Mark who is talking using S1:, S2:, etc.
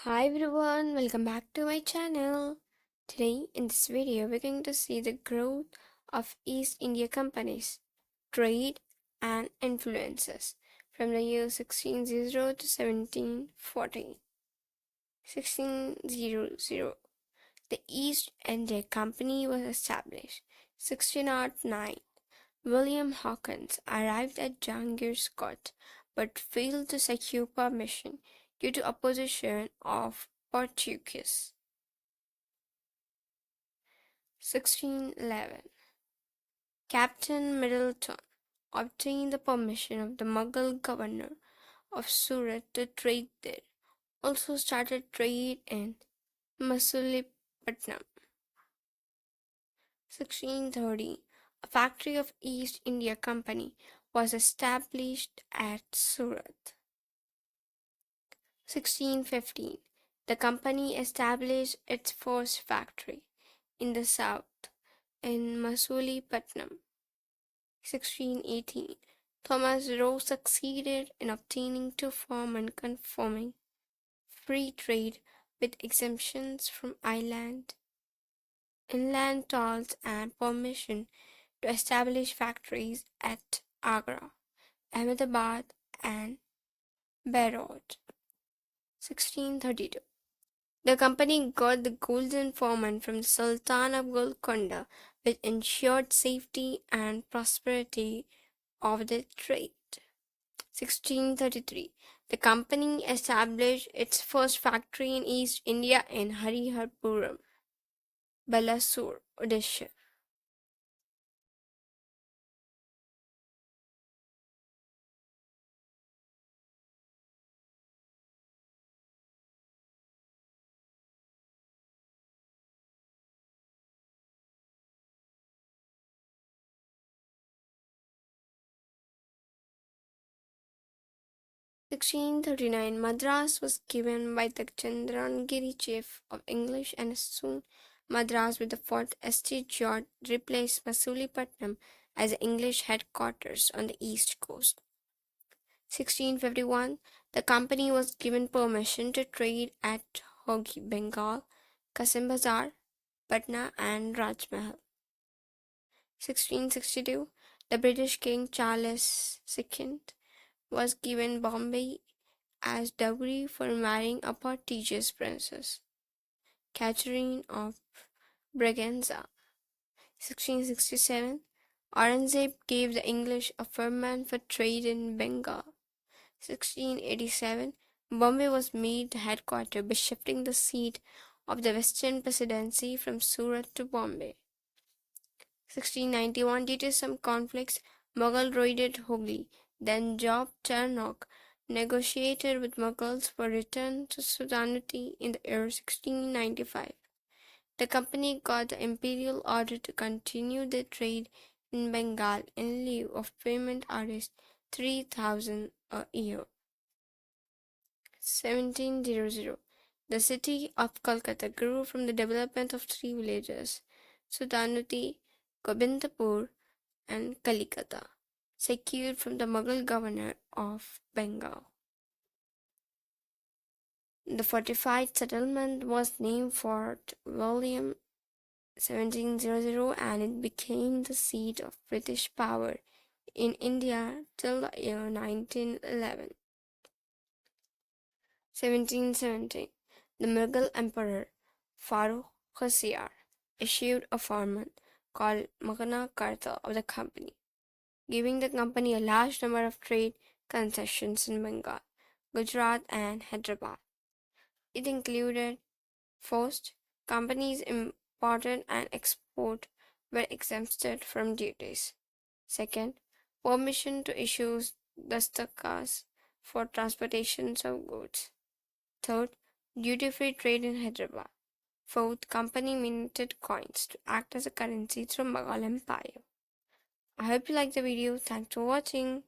S1: Hi everyone, welcome back to my channel. Today in this video we're going to see the growth of East India companies, trade and influences from the year 1600 to 1740. 1600, the East India Company was established. 1609, William Hawkins arrived at Jahangir's court but failed to secure permission due to opposition of Portuguese. 1611, Captain Middleton obtained the permission of the Mughal governor of Surat to trade there, also started trade in Masulipatnam. 1630, a factory of East India Company was established at Surat. 1615, the company established its first factory in the south in Masulipatnam. 1618, Thomas Roe succeeded in obtaining two farman conforming free trade with exemptions from inland tolls and permission to establish factories at Agra, Ahmedabad and Baroach. 1632, the company got the golden foreman from the Sultan of Golconda, which ensured safety and prosperity of the trade. 1633, the company established its first factory in East India in Hariharpuram, Balasore, Odisha. 1639, Madras was given by the Chandranagiri chief of English, and soon Madras with the Fort St. George replaced Masulipatnam as the English headquarters on the east coast. 1651, the company was given permission to trade at Hogi, Bengal, Kasim Bazar, Patna and Rajmahal. 1662, the British King Charles II was given Bombay as dowry for marrying a Portuguese princess, Catherine of Braganza. 1667, Aurangzeb gave the English a farman for trade in Bengal. 1687, Bombay was made the headquarters by shifting the seat of the Western Presidency from Surat to Bombay. 1691, due to some conflicts, Mughal raided Hooghly. Then Job Charnock negotiated with Mughals for return to Sultanate in the year 1695. The company got the imperial order to continue their trade in Bengal in lieu of payment Rs 3,000 a year. 1700, the city of Kolkata grew from the development of three villages, Sultanate, Gobindapur, and Kalikata, secured from the Mughal governor of Bengal. The fortified settlement was named Fort William 1700, and it became the seat of British power in India till the year 1911. 1770, the Mughal Emperor Farooq issued a farman called Magna Carta of the company, giving the company a large number of trade concessions in Bengal, Gujarat, and Hyderabad. It included: first, companies imported and export were exempted from duties. Second, permission to issue dastakas for transportations of goods. Third, duty-free trade in Hyderabad. Fourth, company minted coins to act as a currency through Mughal Empire. I hope you liked the video. Thanks for watching.